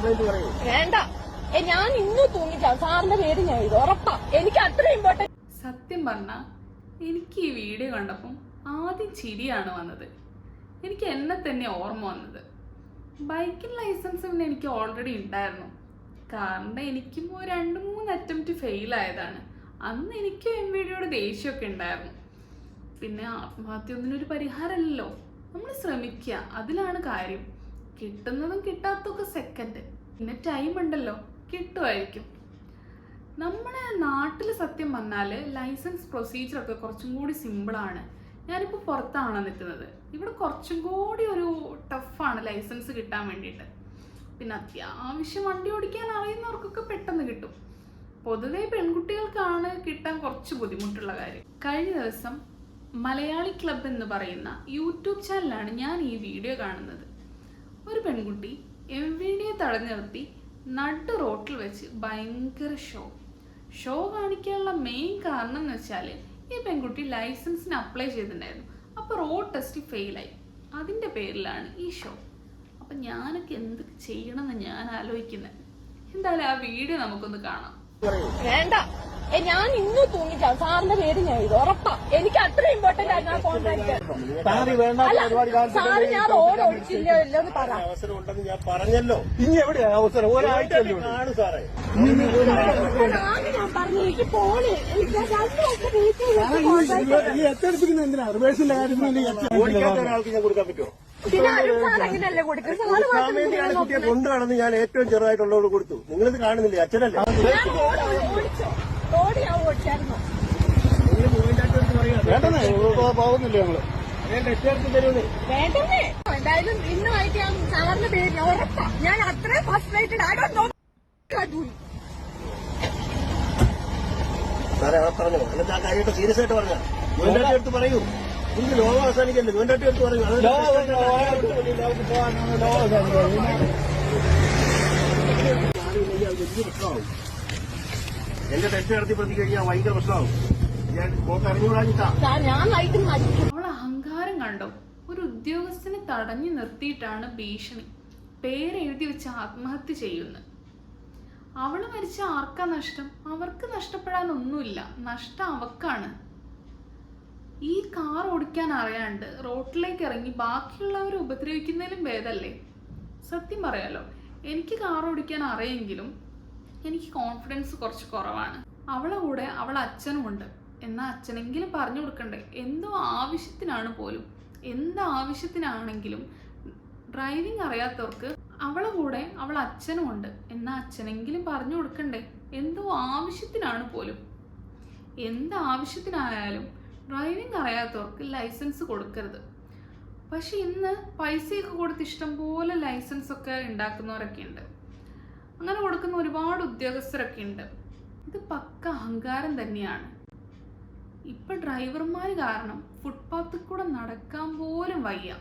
Complaint പറയും. വേണ്ട, ഞാൻ ഇന്ന് തൂങ്ങിക്കാം. സാറിന്റെ പേര് ഞാൻ ഇത് ഉറപ്പാ. എനിക്ക് അത്ര ഇമ്പോർട്ടന്റ്. സത്യം പറഞ്ഞ എനിക്ക് ഈ വീഡിയോ കണ്ടപ്പം ആദ്യം ചിരിയാണ് വന്നത്. എനിക്ക് എന്നെ തന്നെ ഓർമ്മ വന്നത്. ബൈക്കിന് ലൈസൻസ് പിന്നെ എനിക്ക് ഓൾറെഡി ഉണ്ടായിരുന്നു. കാരണം എനിക്കും 2-3 അറ്റംപ്റ്റ് ഫെയിലായതാണ്. അന്ന് എനിക്കും MVD ദേഷ്യമൊക്കെ ഉണ്ടായിരുന്നു. പിന്നെ ആത്മഹത്യ ഒന്നിനൊരു പരിഹാരമല്ലല്ലോ. നമ്മൾ ശ്രമിക്കുക, അതിലാണ് കാര്യം. കിട്ടുന്നതും കിട്ടാത്തതൊക്കെ സെക്കൻഡ്. പിന്നെ ടൈം ഉണ്ടല്ലോ, കിട്ടുമായിരിക്കും. നമ്മുടെ നാട്ടിൽ സത്യം പറഞ്ഞാൽ ലൈസൻസ് പ്രൊസീജിയറൊക്കെ കുറച്ചും കൂടി സിമ്പിളാണ്. ഞാനിപ്പോൾ പുറത്താണ് നിൽക്കുന്നത്. ഇവിടെ കുറച്ചും കൂടി ഒരു ടഫാണ് ലൈസൻസ് കിട്ടാൻ വേണ്ടിയിട്ട്. പിന്നെ അത്യാവശ്യം വണ്ടി ഓടിക്കാൻ അറിയുന്നവർക്കൊക്കെ പെട്ടെന്ന് കിട്ടും. പൊതുവെ പെൺകുട്ടികൾക്കാണ് കിട്ടാൻ കുറച്ച് ബുദ്ധിമുട്ടുള്ള കാര്യം. കഴിഞ്ഞ ദിവസം മലയാളി ക്ലബ് എന്ന് പറയുന്ന യൂട്യൂബ് ചാനലാണ് ഞാൻ ഈ വീഡിയോ കാണുന്നത്. ഒരു പെൺകുട്ടി MVD തടഞ്ഞു നിർത്തി നട്ട് റോട്ടിൽ വെച്ച് ഭയങ്കര ഷോ കാണിക്കാനുള്ള മെയിൻ കാരണം എന്ന് വെച്ചാൽ ഈ പെൺകുട്ടി ലൈസൻസിന് അപ്ലൈ ചെയ്തിട്ടുണ്ടായിരുന്നു. അപ്പോൾ റോഡ് ടെസ്റ്റ് ഫെയിലായി. അതിൻ്റെ പേരിലാണ് ഈ ഷോ. അപ്പം ഞാനൊക്കെ എന്ത് ചെയ്യണമെന്ന് ഞാൻ ആലോചിക്കുന്നത്. എന്തായാലും ആ വീഡിയോ നമുക്കൊന്ന് കാണാം. വേണ്ട, ഞാൻ ഇന്ന് തൂങ്ങിക്കാം. സാറിന്റെ പേര് ഞാൻ ഇത് ഉറപ്പാ. എനിക്ക് അത്ര ഇമ്പോർട്ടന്റ് ആയിരുന്നു ആ കോൺട്രാക്ട്. സാറ് ഞാൻ റോഡ് ഓടിച്ചില്ലോ ഇല്ലെന്ന് പറ. അവസരം ഉണ്ടെന്ന് ഞാൻ പറഞ്ഞല്ലോ. ഇനി എവിടെയാ അവസരം? ഒരാഴ്ച കാണു സാറേ. ഞാൻ പറഞ്ഞു എനിക്ക് പോണേ. എനിക്ക് 2 എത്തെടുപ്പിക്കുന്ന എന്തിനാ? റിവേഴ്സിന്റെ കാര്യത്തിൽ ഒരാൾക്ക് ഞാൻ കൊടുക്കാൻ പറ്റുമോ? പിന്നെ സാർ അങ്ങനെയല്ലേ കൊടുക്കും? വേണ്ടിയാണ് കുട്ടിയെ കൊണ്ടു നടന്ന് ഞാൻ ഏറ്റവും ചെറുതായിട്ടുള്ളവർ കൊടുത്തു. നിങ്ങളിത് കാണുന്നില്ലേ? അച്ഛനല്ലേ റോഡ് ഞാൻ ഓടിച്ചായിരുന്നു. വേണ്ടെന്നേ പോകുന്നില്ല ഞങ്ങള്. വേണ്ടേ? എന്തായാലും ഇന്നുമായിട്ട് ഞാൻ സാറിന്റെ പേര് ഞാൻ ഉറപ്പാ. ഞാൻ അത്രയും ഫസ്ട്രേറ്റഡ്. I don't know. സാറേ അവിടെ പറഞ്ഞോ. എന്നിട്ട് ആ കാര്യമായിട്ട് സീരിയസ് ആയിട്ട് പറഞ്ഞ ജോയിന്റായിട്ട് എടുത്ത് പറയൂ. നിങ്ങൾക്ക് ലോകം അവസാനിക്കല്ലേ? ജോയിന്റായിട്ട് എടുത്ത് പറയൂ. വലിയ പ്രശ്നമാവും. എന്റെ തെറ്റ് നടത്തി പ്രതി കഴിഞ്ഞാൽ ഭയങ്കര പ്രശ്നമാവും. ഞാൻ അറിഞ്ഞുകൂടാഞ്ഞിട്ടാ. അവൾ അഹങ്കാരം കണ്ടോ? ഒരു ഉദ്യോഗസ്ഥനെ തടഞ്ഞു നിർത്തിയിട്ടാണ് ഭീഷണി. പേരെഴുതി വെച്ച് ആത്മഹത്യ ചെയ്യുന്നത്. അവള് മരിച്ച ആർക്കാ നഷ്ടം? അവർക്ക് നഷ്ടപ്പെടാനൊന്നുമില്ല. നഷ്ടം അവക്കാണ്. ഈ കാർ ഓടിക്കാൻ അറിയാണ്ട് റോട്ടിലേക്ക് ഇറങ്ങി ബാക്കിയുള്ളവരെ ഉപദ്രവിക്കുന്നതിലും ഭേദമല്ലേ? സത്യം പറയാലോ, എനിക്ക് കാർ ഓടിക്കാൻ അറിയെങ്കിലും എനിക്ക് കോൺഫിഡൻസ് കുറച്ച് കുറവാണ്. അവളെ കൂടെ അവളെ അച്ഛനുമുണ്ട്. എന്നാൽ അച്ഛനെങ്കിലും പറഞ്ഞു കൊടുക്കണ്ടേ? എന്തോ ആവശ്യത്തിനാണ് പോലും, എന്താവശ്യത്തിനാണെങ്കിലും ഡ്രൈവിംഗ് അറിയാത്തവർക്ക് അവളെ കൂടെ അവളെ അച്ഛനുമുണ്ട്. എന്നാൽ അച്ഛനെങ്കിലും പറഞ്ഞു കൊടുക്കണ്ടേ? എന്തോ ആവശ്യത്തിനാണ് പോലും. എന്താവശ്യത്തിനായാലും ഡ്രൈവിംഗ് അറിയാത്തവർക്ക് ലൈസൻസ് കൊടുക്കരുത്. പക്ഷെ ഇന്ന് പൈസയൊക്കെ കൊടുത്ത് ഇഷ്ടംപോലെ ലൈസൻസ് ഒക്കെ ഉണ്ടാക്കുന്നവരൊക്കെ ഉണ്ട്. അങ്ങനെ കൊടുക്കുന്ന ഒരുപാട് ഉദ്യോഗസ്ഥരൊക്കെ ഉണ്ട്. ഇത് പക്ക അഹങ്കാരം തന്നെയാണ്. ഇപ്പൊ ഡ്രൈവർമാർ കാരണം ഫുട്പാത്തിൽ കൂടെ നടക്കാൻ പോലും വയ്യ.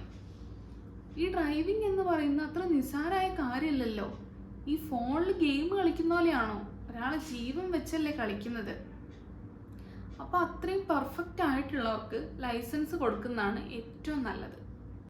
ഈ ഡ്രൈവിംഗ് എന്ന് പറയുന്ന അത്ര നിസ്സാരമായ കാര്യമല്ലല്ലോ. ഈ ഫോണിൽ ഗെയിം കളിക്കുന്ന പോലെയാണോ? ഒരാളെ ജീവൻ വെച്ചല്ലേ കളിക്കുന്നത്. അപ്പൊ അത്രയും പെർഫെക്റ്റ് ആയിട്ടുള്ളവർക്ക് ലൈസൻസ് കൊടുക്കുന്നതാണ് ഏറ്റവും നല്ലത്.